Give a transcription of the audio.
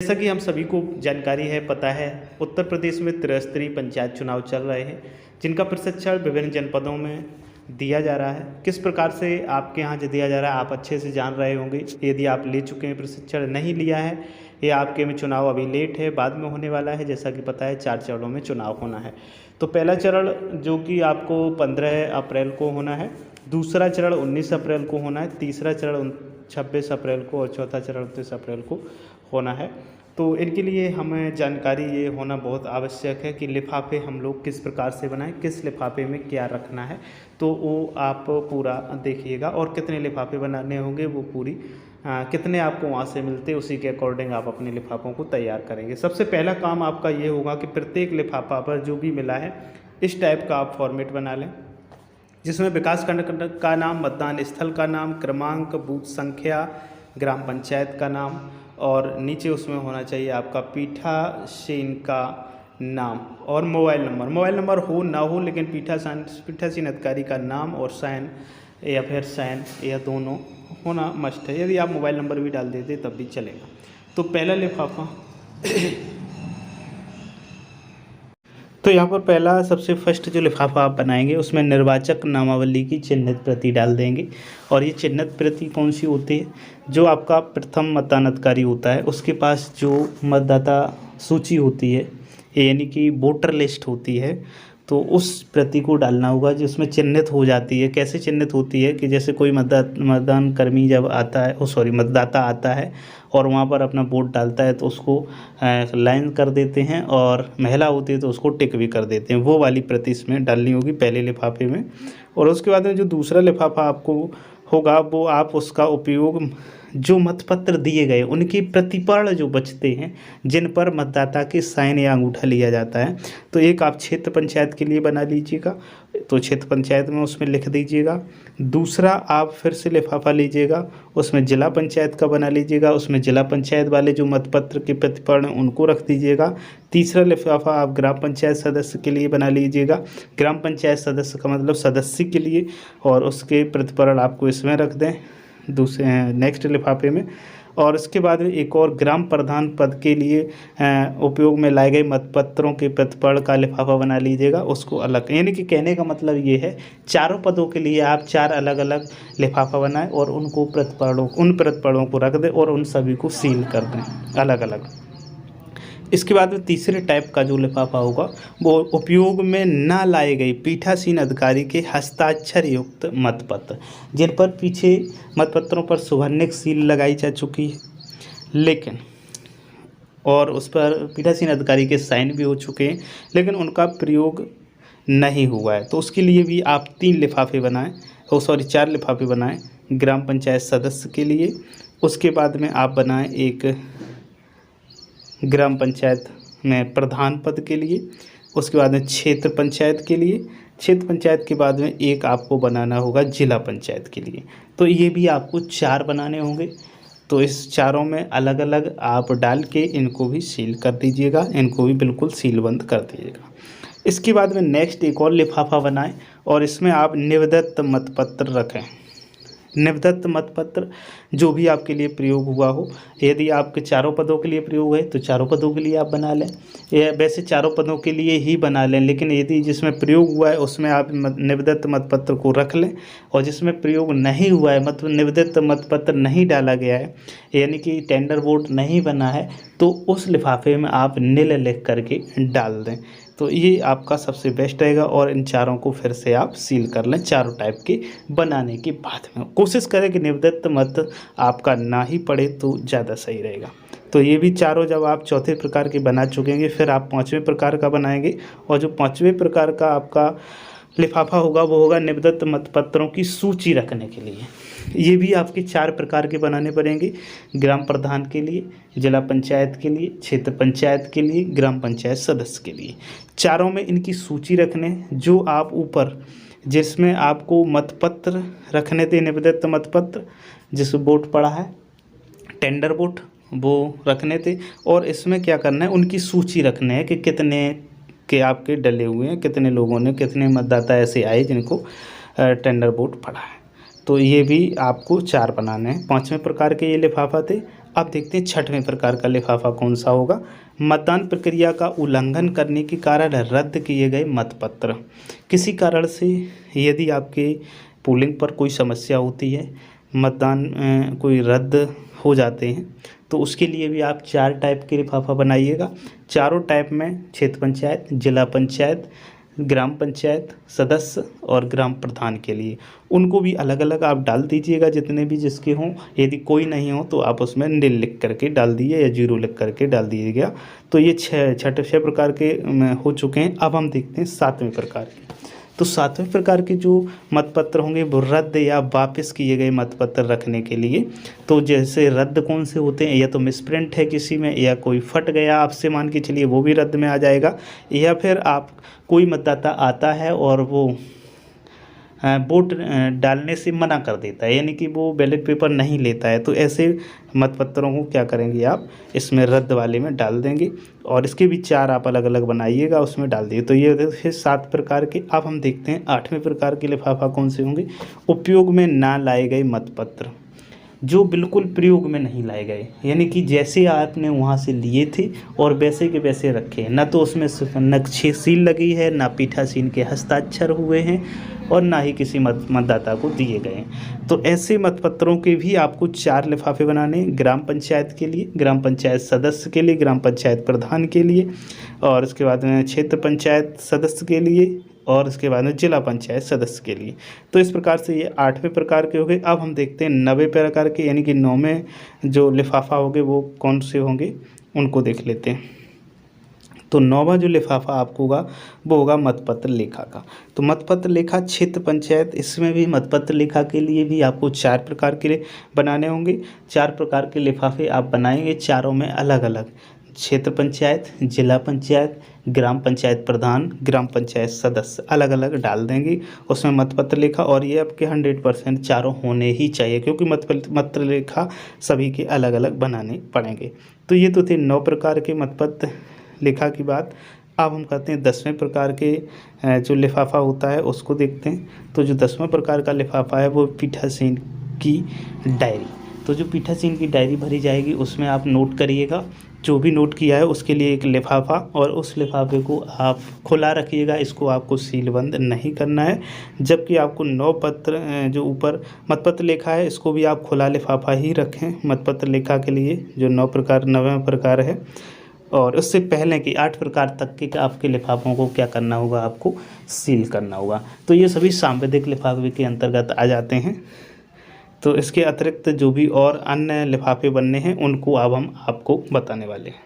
जैसा कि हम सभी को जानकारी है, पता है, उत्तर प्रदेश में त्रिस्तरीय पंचायत चुनाव चल रहे हैं, जिनका प्रशिक्षण विभिन्न जनपदों में दिया जा रहा है। किस प्रकार से आपके यहाँ जो दिया जा रहा है आप अच्छे से जान रहे होंगे। यदि आप ले चुके हैं, प्रशिक्षण नहीं लिया है, या आपके में चुनाव अभी लेट है, बाद में होने वाला है, जैसा कि पता है 4 चरणों में चुनाव होना है। तो पहला चरण जो कि आपको 15 अप्रैल को होना है, दूसरा चरण 19 अप्रैल को होना है, तीसरा चरण 26 अप्रैल को और चौथा चरण 29 अप्रैल को होना है। तो इनके लिए हमें जानकारी ये होना बहुत आवश्यक है कि लिफाफे हम लोग किस प्रकार से बनाएं, किस लिफाफे में क्या रखना है। तो वो आप पूरा देखिएगा, और कितने लिफाफे बनाने होंगे वो पूरी कितने आपको वहाँ से मिलते हैं, उसी के अकॉर्डिंग आप अपने लिफाफों को तैयार करेंगे। सबसे पहला काम आपका ये होगा कि प्रत्येक लिफाफा पर जो भी मिला है इस टाइप का आप फॉर्मेट बना लें, जिसमें विकास खंड का नाम, मतदान स्थल का नाम, क्रमांक, बूथ संख्या, ग्राम पंचायत का नाम, और नीचे उसमें होना चाहिए आपका पीठासीन का नाम और मोबाइल नंबर। मोबाइल नंबर हो ना हो, लेकिन पीठासीन अधिकारी का नाम और साइन या फिर साइन या दोनों होना मस्ट है। यदि आप मोबाइल नंबर भी डाल देते तब भी चलेगा। तो पहला लिफाफा तो यहाँ पर पहला सबसे फर्स्ट जो लिफाफा आप बनाएंगे उसमें निर्वाचक नामावली की चिन्हित प्रति डाल देंगे। और ये चिन्हित प्रति कौन सी होती है? जो आपका प्रथम मतदान अधिकारी होता है उसके पास जो मतदाता सूची होती है, यानी कि वोटर लिस्ट होती है, तो उस प्रति को डालना होगा जो उसमें चिन्हित हो जाती है। कैसे चिन्हित होती है कि जैसे कोई मतदान कर्मी जब आता है, मतदाता आता है और वहाँ पर अपना वोट डालता है तो उसको लाइन कर देते हैं, और महिला होती है तो उसको टिक भी कर देते हैं। वो वाली प्रति इसमें डालनी होगी पहले लिफाफे में। और उसके बाद में जो दूसरा लिफाफा आपको होगा वो आप उसका उपयोग जो मतपत्र दिए गए उनकी प्रतिपर्ण जो बचते हैं, जिन पर मतदाता के साइन या अंगूठा लिया जाता है, तो एक आप क्षेत्र पंचायत के लिए बना लीजिएगा, तो क्षेत्र पंचायत में उसमें लिख दीजिएगा। दूसरा आप फिर से लिफाफा लीजिएगा, उसमें जिला पंचायत का बना लीजिएगा, उसमें जिला पंचायत वाले जो मतपत्र के प्रतिपर्ण उनको रख दीजिएगा। तीसरा लिफाफा आप ग्राम पंचायत सदस्य के लिए बना लीजिएगा, ग्राम पंचायत सदस्य का मतलब सदस्य के लिए, और उसके प्रतिपर्ण आपको इसमें रख दें दूसरे नेक्स्ट लिफाफे में। और इसके बाद एक और ग्राम प्रधान पद के लिए उपयोग में लाए गए मतपत्रों के प्रतिपर्ण का लिफाफा बना लीजिएगा, उसको अलग। यानी कि कहने का मतलब ये है, चारों पदों के लिए आप 4 अलग अलग लिफाफा बनाएं और उनको उन प्रतिपरणों को रख दें और उन सभी को सील कर दें अलग अलग। इसके बाद में तीसरे टाइप का जो लिफाफा होगा वो उपयोग में ना लाए गए पीठासीन अधिकारी के हस्ताक्षर युक्त मतपत्र, जिन पर पीछे मतपत्रों पर सुवर्णिक सील लगाई जा चुकी है, लेकिन और उस पर पीठासीन अधिकारी के साइन भी हो चुके हैं, लेकिन उनका प्रयोग नहीं हुआ है। तो उसके लिए भी आप 3 लिफाफे बनाएं, 4 लिफाफे बनाएं ग्राम पंचायत सदस्य के लिए। उसके बाद में आप बनाएं एक ग्राम पंचायत में प्रधान पद के लिए, उसके बाद में क्षेत्र पंचायत के लिए, क्षेत्र पंचायत के बाद में एक आपको बनाना होगा जिला पंचायत के लिए। तो ये भी आपको 4 बनाने होंगे। तो इस चारों में अलग अलग आप डाल के इनको भी सील कर दीजिएगा, इनको भी बिल्कुल सीलबंद कर दीजिएगा। इसके बाद में नेक्स्ट एक और लिफाफा बनाएं और इसमें आप निवदत्त मतपत्र रखें। निवदत्त मतपत्र जो भी आपके लिए प्रयोग हुआ हो, यदि आपके चारों पदों के लिए प्रयोग है तो चारों पदों के लिए आप बना लें, या वैसे चारों पदों के लिए ही बना लें, लेकिन यदि जिसमें प्रयोग हुआ है उसमें आप निवदत्त मतपत्र को रख लें। और जिसमें प्रयोग नहीं हुआ है, मतलब निवदत्त मतपत्र नहीं डाला गया है, यानी कि टेंडर वोट नहीं बना है, तो उस लिफाफे में आप नील लिख करके डाल दें। तो ये आपका सबसे बेस्ट रहेगा। और इन चारों को फिर से आप सील कर लें चारों टाइप के बनाने के बाद में। कोशिश करें कि निवदत्त मत आपका ना ही पड़े तो ज़्यादा सही रहेगा। तो ये भी चारों जब आप चौथे प्रकार के बना चुकेंगे, फिर आप 5वें प्रकार का बनाएंगे। और जो 5वें प्रकार का आपका लिफाफा होगा वो होगा निवदत्त मतपत्रों की सूची रखने के लिए। ये भी आपके 4 प्रकार के बनाने पड़ेंगे, ग्राम प्रधान के लिए, जिला पंचायत के लिए, क्षेत्र पंचायत के लिए, ग्राम पंचायत सदस्य के लिए। चारों में इनकी सूची रखने, जो आप ऊपर जिसमें आपको मतपत्र रखने थे, निवदत्त मतपत्र जिस वोट पड़ा है, टेंडर वोट वो रखने थे। और इसमें क्या करना है, उनकी सूची रखने है कि कितने के आपके डले हुए हैं, कितने लोगों ने, कितने मतदाता ऐसे आए जिनको टेंडर वोट पड़ा है। तो ये भी आपको 4 बनाने हैं। 5वें प्रकार के ये लिफाफा थे। अब देखते हैं छठवें प्रकार का लिफाफा कौन सा होगा। मतदान प्रक्रिया का उल्लंघन करने के कारण रद्द किए गए मतपत्र। किसी कारण से यदि आपके पोलिंग पर कोई समस्या होती है, मतदान कोई रद्द हो जाते हैं, तो उसके लिए भी आप 4 टाइप के लिफाफा बनाइएगा। चारों टाइप में क्षेत्र पंचायत, जिला पंचायत, ग्राम पंचायत सदस्य और ग्राम प्रधान के लिए, उनको भी अलग अलग आप डाल दीजिएगा जितने भी जिसके हों। यदि कोई नहीं हो तो आप उसमें निल लिख करके डाल दीजिए या 0 लिख करके डाल दीजिएगा। तो ये 6 प्रकार के हो चुके हैं। अब हम देखते हैं 7वें प्रकार के। तो 7वें प्रकार के जो मतपत्र होंगे वो रद्द या वापस किए गए मतपत्र रखने के लिए। तो जैसे रद्द कौन से होते हैं, या तो मिसप्रिंट है किसी में, या कोई फट गया आपसे मान के चलिए, वो भी रद्द में आ जाएगा। या फिर आप कोई मतदाता आता है और वो वोट डालने से मना कर देता है, यानी कि वो बैलेट पेपर नहीं लेता है, तो ऐसे मतपत्रों को क्या करेंगे आप इसमें रद्द वाले में डाल देंगे। और इसके भी 4 आप अलग अलग बनाइएगा, उसमें डाल दिए। तो ये देखिए 7 प्रकार के। अब हम देखते हैं 8वें प्रकार के लिफाफा कौन से होंगे। उपयोग में ना लाए गए मतपत्र, जो बिल्कुल प्रयोग में नहीं लाए गए, यानी कि जैसे आपने वहाँ से लिए थे और वैसे के वैसे रखे हैं, ना तो उसमें नक्शे सील लगी है, ना पीठासीन के हस्ताक्षर हुए हैं, और ना ही किसी मतदाता को दिए गए हैं। तो ऐसे मतपत्रों के भी आपको 4 लिफाफे बनाने, ग्राम पंचायत के लिए, ग्राम पंचायत सदस्य के लिए, ग्राम पंचायत प्रधान के लिए, और उसके बाद में क्षेत्र पंचायत सदस्य के लिए, और उसके बाद में जिला पंचायत सदस्य के लिए। तो इस प्रकार से ये 8वें प्रकार के हो गए। अब हम देखते हैं 9वें प्रकार के, यानी कि 9वें जो लिफाफा होंगे वो कौन से होंगे, उनको देख लेते हैं। तो 9वां जो लिफाफा आपको होगा वो होगा मतपत्र लेखा का। तो मतपत्र लेखा क्षेत्र पंचायत, इसमें भी मतपत्र लेखा के लिए भी आपको 4 प्रकार के बनाने होंगे। 4 प्रकार के लिफाफे आप बनाएंगे, चारों में अलग अलग क्षेत्र पंचायत, जिला पंचायत, ग्राम पंचायत प्रधान, ग्राम पंचायत सदस्य अलग अलग डाल देंगे उसमें मतपत्र लेखा। और ये आपके 100% चारों होने ही चाहिए, क्योंकि मतपत्र लेखा सभी के अलग अलग बनाने पड़ेंगे। तो ये तो थे 9 प्रकार के मतपत्र लेखा की बात। अब हम कहते हैं 10वें प्रकार के जो लिफाफा होता है उसको देखते हैं। तो जो 10वां प्रकार का लिफाफा है वो पीठासीन की डायरी। तो जो पीठासीन की डायरी भरी जाएगी उसमें आप नोट करिएगा, जो भी नोट किया है उसके लिए एक लिफाफा, और उस लिफाफे को आप खुला रखिएगा, इसको आपको सीलबंद नहीं करना है। जबकि आपको 9 पत्र जो ऊपर मतपत्र लेखा है इसको भी आप खुला लिफाफा ही रखें मतपत्र लेखा के लिए, जो 9वां प्रकार है। और उससे पहले कि 8 प्रकार तक के आपके लिफाफों को क्या करना होगा, आपको सील करना होगा। तो ये सभी सांविधिक लिफाफे के अंतर्गत आ जाते हैं। तो इसके अतिरिक्त जो भी और अन्य लिफाफे बनने हैं उनको अब हम आपको बताने वाले हैं।